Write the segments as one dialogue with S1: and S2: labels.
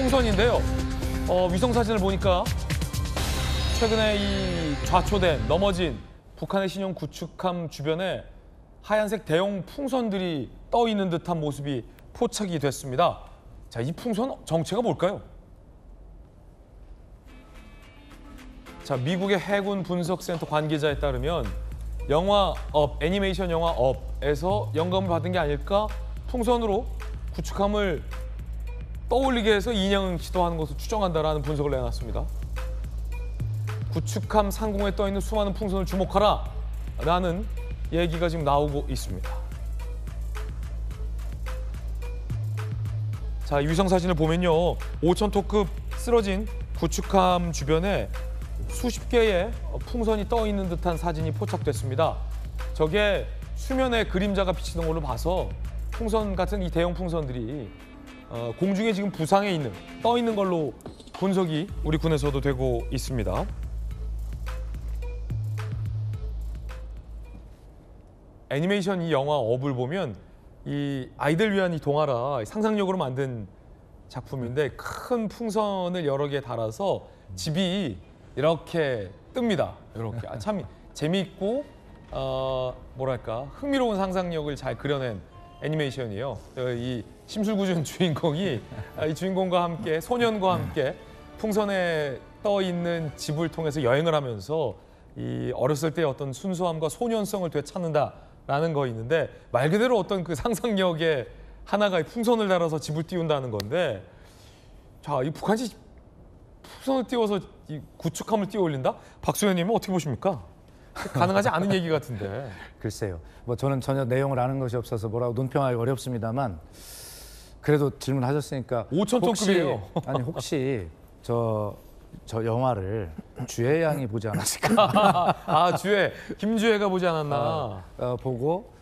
S1: 풍선인데요. 위성 사진을 보니까 최근에 이 좌초된 넘어진 북한의 신형 구축함 주변에 하얀색 대형 풍선들이 떠 있는 듯한 모습이 포착이 됐습니다. 자, 이 풍선 정체가 뭘까요? 자, 미국의 해군 분석센터 관계자에 따르면 영화 업, 애니메이션 영화 업에서 영감을 받은 게 아닐까? 풍선으로 구축함을 떠올리게 해서 인양 시도하는 것을 추정한다라는 분석을 내놨습니다. 구축함 상공에 떠 있는 수많은 풍선을 주목하라 라는 얘기가 지금 나오고 있습니다. 자, 이 위성 사진을 보면요, 5,000톤급 쓰러진 구축함 주변에 수십 개의 풍선이 떠 있는 듯한 사진이 포착됐습니다. 저게 수면에 그림자가 비치는 걸로 봐서 풍선 같은 이 대형 풍선들이 공중에 지금 부상해 있는, 떠 있는 걸로 분석이 우리 군에서도 되고 있습니다. 애니메이션 이 영화 업을 보면 이 아이들 위한 이 동화라 상상력으로 만든 작품인데 큰 풍선을 여러 개 달아서 집이 이렇게 뜹니다. 이렇게 참 재미있고 뭐랄까 흥미로운 상상력을 잘 그려낸 애니메이션이에요. 이 심술궂은 주인공이 이 주인공과 함께 소년과 함께 풍선에 떠 있는 집을 통해서 여행을 하면서 이 어렸을 때의 어떤 순수함과 소년성을 되찾는다라는 거 있는데 말 그대로 어떤 그 상상력의 하나가 풍선을 달아서 집을 띄운다는 건데, 자, 이 북한이 풍선을 띄워서 이 구축함을 띄워 올린다? 박수현님은 어떻게 보십니까? 가능하지 않은 얘기 같은데.
S2: 글쎄요. 뭐 저는 전혀 내용을 아는 것이 없어서 뭐라고 논평하기 어렵습니다만 그래도 질문하셨으니까
S1: 5,000톤급이에요.
S2: 아니 혹시 저 영화를 주혜 양이 보지 않았을까?
S1: 아, 주혜. 김주혜가 보지 않았나?
S2: 보고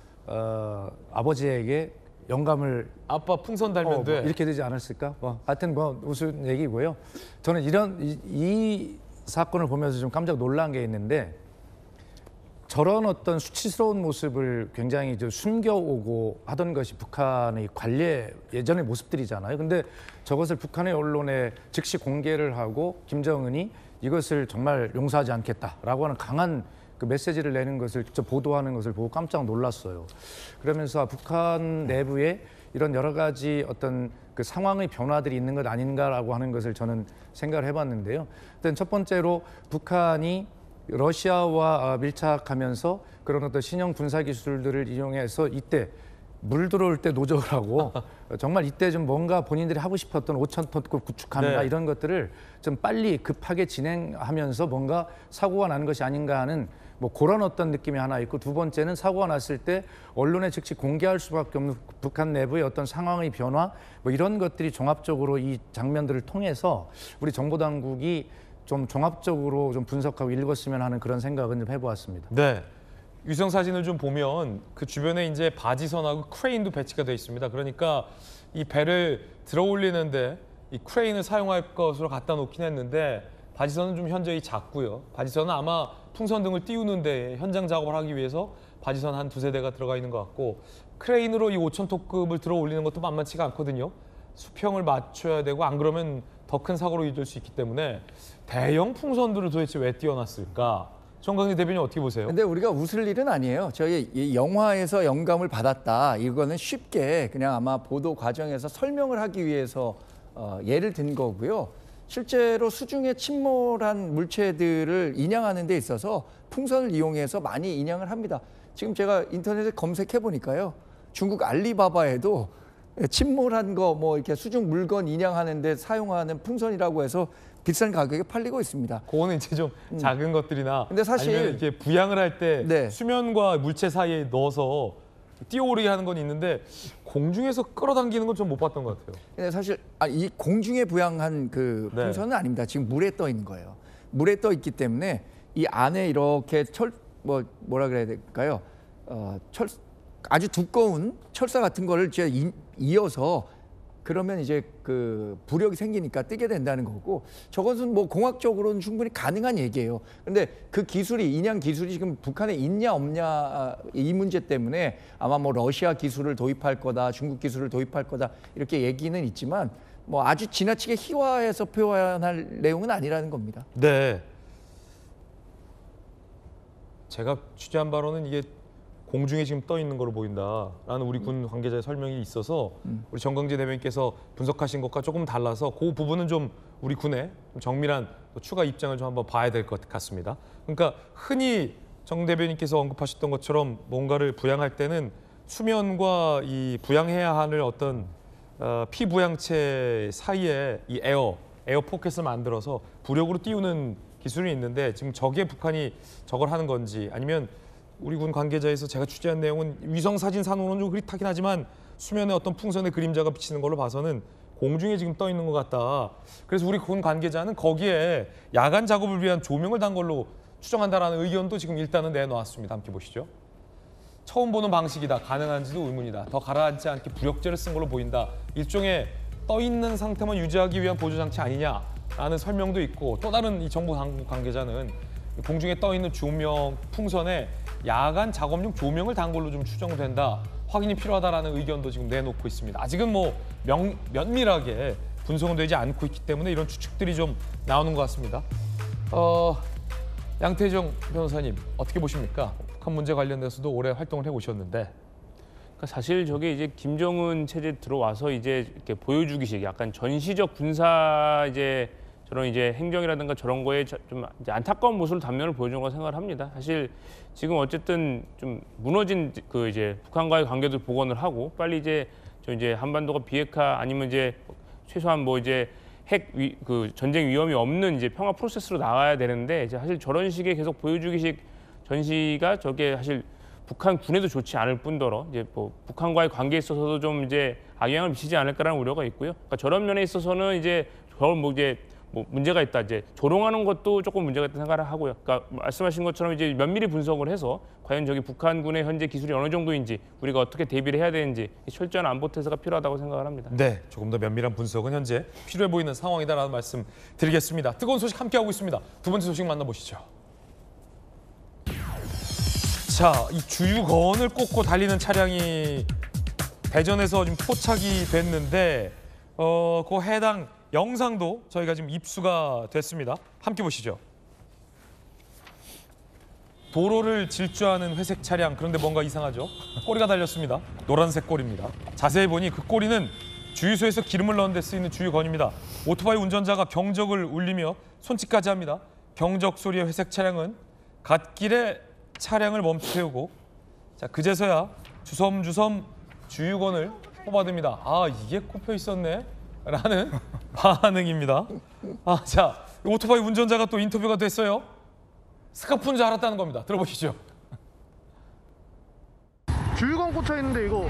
S2: 아버지에게 영감을
S1: 아빠 풍선 달면 돼.
S2: 이렇게 되지 않았을까? 하여튼 무슨 얘기고요. 저는 이 사건을 보면서 좀 깜짝 놀란 게 있는데 저런 어떤 수치스러운 모습을 굉장히 숨겨오고 하던 것이 북한의 관례 예전의 모습들이잖아요. 근데 저것을 북한의 언론에 즉시 공개를 하고 김정은이 이것을 정말 용서하지 않겠다라고 하는 강한 그 메시지를 내는 것을 직접 보도하는 것을 보고 깜짝 놀랐어요. 그러면서 북한 내부에 이런 여러 가지 어떤 그 상황의 변화들이 있는 것 아닌가라고 하는 것을 저는 생각을 해봤는데요. 일단 첫 번째로 북한이 러시아와 밀착하면서 그런 어떤 신형 군사 기술들을 이용해서 이때 물 들어올 때 노적을 하고 정말 이때 좀 뭔가 본인들이 하고 싶었던 5,000톤급 구축함이나 이런 것들을 좀 빨리 급하게 진행하면서 뭔가 사고가 나는 것이 아닌가 하는 뭐 그런 어떤 느낌이 하나 있고, 두 번째는 사고가 났을 때 언론에 즉시 공개할 수밖에 없는 북한 내부의 어떤 상황의 변화 뭐 이런 것들이 종합적으로 이 장면들을 통해서 우리 정보당국이 좀 종합적으로 좀 분석하고 읽었으면 하는 그런 생각은 좀 해보았습니다.
S1: 네. 위성 사진을 좀 보면 그 주변에 이제 바지선하고 크레인도 배치가 되어 있습니다. 그러니까 이 배를 들어 올리는데 이 크레인을 사용할 것으로 갖다 놓긴 했는데 바지선은 좀 현저히 작고요. 바지선은 아마 풍선 등을 띄우는데 현장 작업을 하기 위해서 바지선 한 두세 대가 들어가 있는 것 같고, 크레인으로 이 5,000톤급을 들어 올리는 것도 만만치가 않거든요. 수평을 맞춰야 되고 안 그러면 더 큰 사고로 이어질 수 있기 때문에 대형 풍선들을 도대체 왜 띄워놨을까? 정강진 대변인 어떻게 보세요?
S3: 근데 우리가 웃을 일은 아니에요. 저희 이 영화에서 영감을 받았다. 이거는 쉽게 그냥 아마 보도 과정에서 설명을 하기 위해서 예를 든 거고요. 실제로 수중에 침몰한 물체들을 인양하는 데 있어서 풍선을 이용해서 많이 인양을 합니다. 지금 제가 인터넷에 검색해 보니까요, 중국 알리바바에도 침몰한 거 뭐 이렇게 수중 물건 인양하는 데 사용하는 풍선이라고 해서 비싼 가격에 팔리고 있습니다.
S1: 그거는 이제 좀 작은 것들이나
S3: 근데 사실
S1: 아니면 이렇게 부양을 할 때
S3: 네.
S1: 수면과 물체 사이에 넣어서 띄어오르게 하는 건 있는데 공중에서 끌어당기는 건 좀 못 봤던 것 같아요.
S3: 근데 사실 이 공중에 부양한 그 풍선은 아닙니다. 지금 물에 떠 있는 거예요. 물에 떠 있기 때문에 이 안에 이렇게 뭐라 그래야 될까요? 아주 두꺼운 철사 같은 거를 이어서 그러면 이제 그 부력이 생기니까 뜨게 된다는 거고 저것은 뭐 공학적으로는 충분히 가능한 얘기예요. 근데 그 기술이 인양 기술이 지금 북한에 있냐 없냐 이 문제 때문에 아마 뭐 러시아 기술을 도입할 거다, 중국 기술을 도입할 거다 이렇게 얘기는 있지만 뭐 아주 지나치게 희화해서 표현할 내용은 아니라는 겁니다.
S1: 네. 제가 취재한 바로는 이게 공중에 지금 떠 있는 걸로 보인다라는 우리 군 관계자의 설명이 있어서 우리 정광재 대변인께서 분석하신 것과 조금 달라서 그 부분은 좀 우리 군의 좀 정밀한 또 추가 입장을 좀 한번 봐야 될 것 같습니다. 그러니까 흔히 정 대변인께서 언급하셨던 것처럼 뭔가를 부양할 때는 수면과 이 부양해야 하는 어떤 피부양체 사이에 이 에어 포켓을 만들어서 부력으로 띄우는 기술이 있는데 지금 저게 북한이 저걸 하는 건지 아니면 우리 군 관계자에서 제가 취재한 내용은 위성 사진 산호는 좀 흐릿하긴 하지만 수면에 어떤 풍선의 그림자가 비치는 걸로 봐서는 공중에 지금 떠 있는 것 같다. 그래서 우리 군 관계자는 거기에 야간 작업을 위한 조명을 단 걸로 추정한다라는 의견도 지금 일단은 내놓았습니다. 함께 보시죠. 처음 보는 방식이다. 가능한지도 의문이다. 더 가라앉지 않게 부력제를 쓴 걸로 보인다. 일종의 떠 있는 상태만 유지하기 위한 보조 장치 아니냐라는 설명도 있고 또 다른 이 정부 당국 관계자는 공중에 떠 있는 조명 풍선에 야간 작업용 조명을 단 걸로 좀 추정된다. 확인이 필요하다라는 의견도 지금 내놓고 있습니다. 아직은 뭐 면밀하게 분석은 되지 않고 있기 때문에 이런 추측들이 좀 나오는 것 같습니다. 양태정 변호사님 어떻게 보십니까? 북한 문제 관련돼서도 오래 활동을 해오셨는데.
S4: 그러니까 사실 저게 이제 김정은 체제 들어와서 이제 이렇게 보여주기식 약간 전시적 군사 이제 저런 이제 행정이라든가 저런 거에 좀 이제 안타까운 모습을 단면을 보여준 거 생각을 합니다. 사실 지금 어쨌든 좀 무너진 그 이제 북한과의 관계도 복원을 하고 빨리 이제 저 이제 한반도가 비핵화 아니면 이제 최소한 뭐 이제 그 전쟁 위험이 없는 이제 평화 프로세스로 나가야 되는데 이제 사실 저런 식의 계속 보여주기식 전시가 저게 사실 북한 군에도 좋지 않을 뿐더러 이제 뭐 북한과의 관계에 있어서도 좀 이제 악영향을 미치지 않을까라는 우려가 있고요. 그러니까 저런 면에 있어서는 이제 저런 뭐 이제 뭐 문제가 있다 이제 조롱하는 것도 조금 문제가 있다고 생각을 하고요. 그러니까 말씀하신 것처럼 이제 면밀히 분석을 해서 과연 저기 북한군의 현재 기술이 어느 정도인지 우리가 어떻게 대비를 해야 되는지 철저한 안보 태세가 필요하다고 생각을 합니다.
S1: 네, 조금 더 면밀한 분석은 현재 필요해 보이는 상황이다라는 말씀 드리겠습니다. 뜨거운 소식 함께하고 있습니다. 두 번째 소식 만나보시죠. 자, 이 주유건을 꽂고 달리는 차량이 대전에서 지금 포착이 됐는데 그 해당 영상도 저희가 지금 입수가 됐습니다. 함께 보시죠. 도로를 질주하는 회색 차량, 그런데 뭔가 이상하죠? 꼬리가 달렸습니다. 노란색 꼬리입니다. 자세히 보니 그 꼬리는 주유소에서 기름을 넣는 데 쓰이는 주유건입니다. 오토바이 운전자가 경적을 울리며 손짓까지 합니다. 경적 소리의 회색 차량은 갓길에 차량을 멈추세우고 자 그제서야 주섬주섬 주유건을 뽑아듭니다. 아 이게 꼽혀 있었네 라는 반응입니다. 자 오토바이 운전자가 또 인터뷰가 됐어요. 스카프인 줄 알았다는 겁니다. 들어보시죠.
S5: 주유관 꽂혀 있는데 이거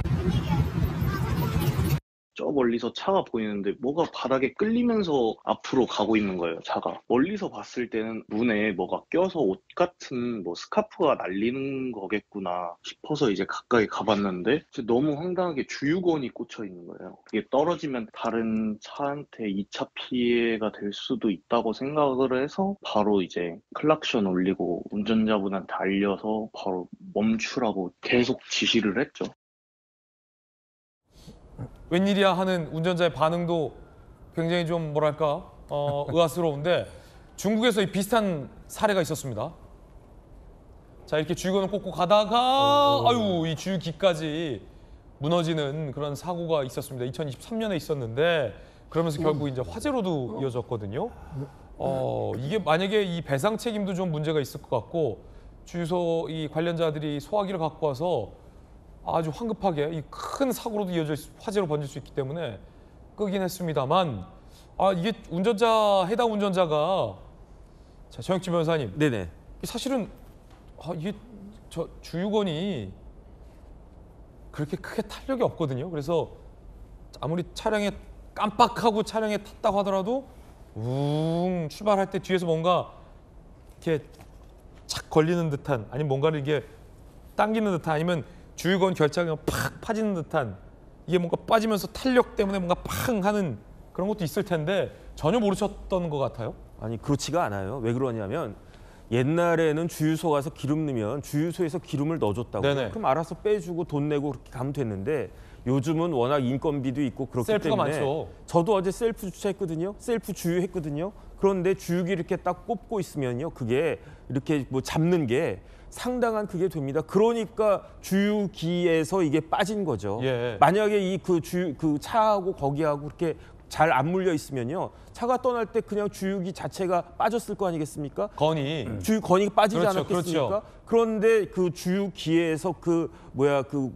S6: 저 멀리서 차가 보이는데 뭐가 바닥에 끌리면서 앞으로 가고 있는 거예요, 차가. 멀리서 봤을 때는 문에 뭐가 껴서 옷 같은 뭐 스카프가 날리는 거겠구나 싶어서 이제 가까이 가봤는데 너무 황당하게 주유건이 꽂혀 있는 거예요. 이게 떨어지면 다른 차한테 2차 피해가 될 수도 있다고 생각을 해서 바로 이제 클락션 울리고 운전자분한테 알려서 바로 멈추라고 계속 지시를 했죠.
S1: 웬일이야 하는 운전자의 반응도 굉장히 좀 뭐랄까 의아스러운데 중국에서 이 비슷한 사례가 있었습니다. 자 이렇게 주유건을 꽂고 가다가 아유 이 주유기까지 무너지는 그런 사고가 있었습니다. 2023년에 있었는데 그러면서 결국 이제 화재로도 이어졌거든요. 이게 만약에 이 배상 책임도 좀 문제가 있을 것 같고 주유소 이 관련자들이 소화기를 갖고 와서 아주 황급하게 이 큰 사고로도 이어져 화재로 번질 수 있기 때문에 끄긴 했습니다만 이게 해당 운전자가 자 정혁진 변호사님,
S7: 네네.
S1: 사실은 이게 저 주유건이 그렇게 크게 탄력이 없거든요. 그래서 아무리 차량에 깜빡하고 차량에 탔다고 하더라도 출발할 때 뒤에서 뭔가 이렇게 착 걸리는 듯한 아니면 뭔가를 이게 당기는 듯한 아니면 주유건 결착이 팍 파지는 듯한 이게 뭔가 빠지면서 탄력 때문에 뭔가 팡 하는 그런 것도 있을 텐데 전혀 모르셨던 것 같아요.
S7: 아니 그렇지가 않아요. 왜 그러냐면 옛날에는 주유소 가서 기름 넣으면 주유소에서 기름을 넣어줬다고.
S1: 네네.
S7: 그럼 알아서 빼주고 돈 내고 그렇게 가면 됐는데 요즘은 워낙 인건비도 있고 그렇기
S1: 셀프가
S7: 때문에
S1: 많죠.
S7: 저도 어제 셀프 주차했거든요. 셀프 주유했거든요. 그런데 주유기 이렇게 딱 꼽고 있으면요. 그게 이렇게 뭐 잡는 게 상당한 그게 됩니다. 그러니까 주유기에서 이게 빠진 거죠.
S1: 예.
S7: 만약에 이 그 차하고 거기하고 그렇게 잘 안 물려 있으면요. 차가 떠날 때 그냥 주유기 자체가 빠졌을 거 아니겠습니까?
S1: 건이
S7: 건이 빠지지
S1: 그렇죠,
S7: 않았겠습니까?
S1: 그렇죠.
S7: 그런데 그 주유기에서 그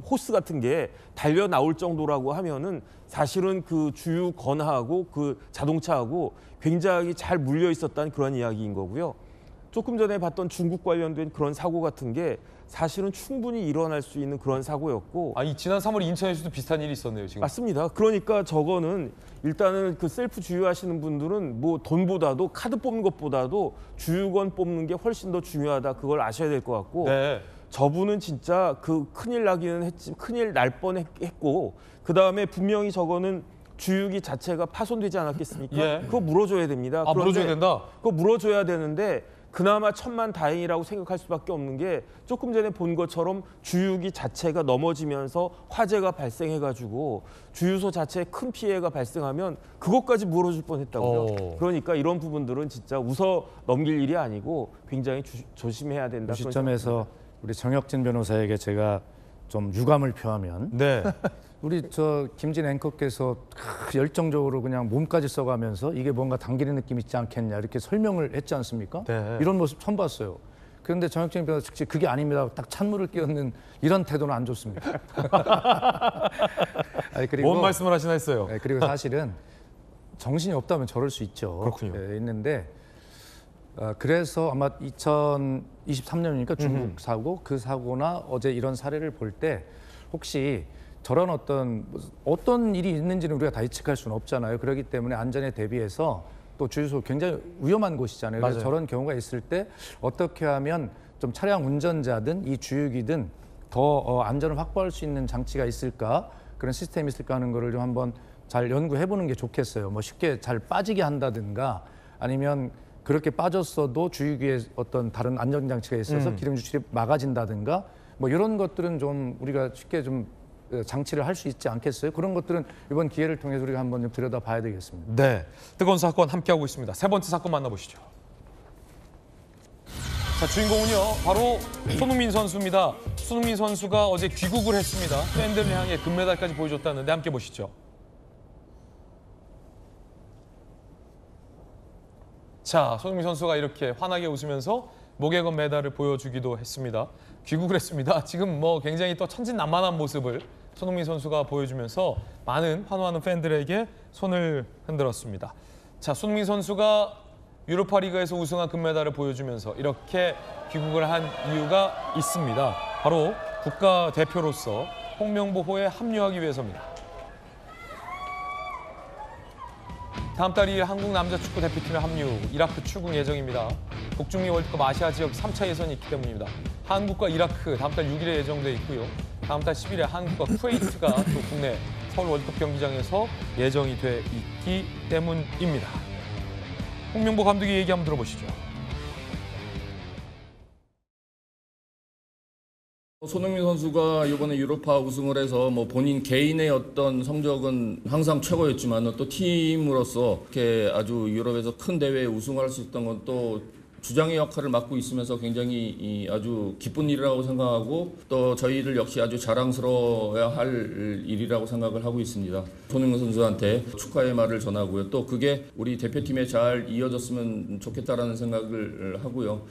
S7: 호스 같은 게 달려 나올 정도라고 하면은 사실은 그 주유건하고 그 자동차하고 굉장히 잘 물려 있었다는 그런 이야기인 거고요. 조금 전에 봤던 중국 관련된 그런 사고 같은 게 사실은 충분히 일어날 수 있는 그런 사고였고.
S1: 이 지난 3월 인천에서도 비슷한 일이 있었네요, 지금.
S7: 맞습니다. 그러니까 저거는 일단은 그 셀프 주유하시는 분들은 뭐 돈보다도 카드 뽑는 것보다도 주유건 뽑는 게 훨씬 더 중요하다. 그걸 아셔야 될 것 같고.
S1: 네.
S7: 저분은 진짜 그 큰일 나기는 했지, 큰일 날 뻔했고 그 다음에 분명히 저거는 주유기 자체가 파손되지 않았겠습니까?
S1: 예.
S7: 그거 물어줘야 됩니다.
S1: 물어줘야 된다?
S7: 그거 물어줘야 되는데 그나마 천만다행이라고 생각할 수밖에 없는 게 조금 전에 본 것처럼 주유기 자체가 넘어지면서 화재가 발생해가지고 주유소 자체에 큰 피해가 발생하면 그것까지 물어줄 뻔했다고요. 그러니까 이런 부분들은 진짜 웃어 넘길 일이 아니고 굉장히 조심해야 된다.
S2: 이 시점에서 우리 정혁진 변호사에게 제가 좀 유감을 표하면
S1: 네.
S2: 우리 저 김진 앵커께서 열정적으로 그냥 몸까지 써가면서 이게 뭔가 당기는 느낌 있지 않겠냐 이렇게 설명을 했지 않습니까?
S1: 네.
S2: 이런 모습 처음 봤어요. 그런데 정혁진 변호사 즉시 그게 아닙니다. 딱 찬물을 끼얹는 이런 태도는 안 좋습니다. 아니, 그리고
S1: 뭔 말씀을 하시나 했어요.
S2: 네, 그리고 사실은 정신이 없다면 저럴 수 있죠.
S1: 그렇군요.
S2: 네, 있는데 그래서 아마 2023년이니까 중국 사고, 그 사고나 어제 이런 사례를 볼 때 혹시 저런 어떤 일이 있는지는 우리가 다 예측할 수는 없잖아요. 그렇기 때문에 안전에 대비해서 또 주유소 굉장히 위험한 곳이잖아요. 그래서
S1: 맞아요.
S2: 저런 경우가 있을 때 어떻게 하면 좀 차량 운전자든 이 주유기든 더 안전을 확보할 수 있는 장치가 있을까, 그런 시스템이 있을까 하는 거를 좀 한번 잘 연구해 보는 게 좋겠어요. 뭐 쉽게 잘 빠지게 한다든가 아니면 그렇게 빠졌어도 주유기에 어떤 다른 안전장치가 있어서 기름 유출이 막아진다든가 뭐 이런 것들은 좀 우리가 쉽게 좀 장치를 할 수 있지 않겠어요? 그런 것들은 이번 기회를 통해서 우리가 한번 좀 들여다봐야 되겠습니다.
S1: 네. 뜨거운 사건 함께하고 있습니다. 세 번째 사건 만나보시죠. 자, 주인공은요, 바로 손흥민 선수입니다. 손흥민 선수가 어제 귀국을 했습니다. 팬들을 향해 금메달까지 보여줬다는데 함께 보시죠. 자, 손흥민 선수가 이렇게 환하게 웃으면서 목에 건 메달을 보여주기도 했습니다. 귀국을 했습니다. 지금 뭐 굉장히 또 천진난만한 모습을 손흥민 선수가 보여주면서 많은 환호하는 팬들에게 손을 흔들었습니다. 자, 손흥민 선수가 유로파리그에서 우승한 금메달을 보여주면서 이렇게 귀국을 한 이유가 있습니다. 바로 국가대표로서 홍명보호에 합류하기 위해서입니다. 다음 달 2일 한국 남자 축구 대표팀에 합류, 이라크 출국 예정입니다. 북중미 월드컵 아시아 지역 3차 예선이 있기 때문입니다. 한국과 이라크 다음 달 6일에 예정돼 있고요. 다음 달 10일에 한국과 쿠웨이트가 또 국내 서울 월드컵 경기장에서 예정이 돼 있기 때문입니다. 홍명보 감독의 얘기 한번 들어보시죠.
S8: 손흥민 선수가 이번에 유로파 우승을 해서 뭐 본인 개인의 어떤 성적은 항상 최고였지만 또 팀으로서 이렇게 아주 유럽에서 큰 대회에 우승할 수 있던 건 또 주장의 역할을 맡고 있으면서 굉장히 아주 기쁜 일이라고 생각하고 또 저희들 역시 아주 자랑스러워야 할 일이라고 생각을 하고 있습니다. 손흥민 선수한테 축하의 말을 전하고요. 또 그게 우리 대표팀에 잘 이어졌으면 좋겠다라는 생각을 하고요.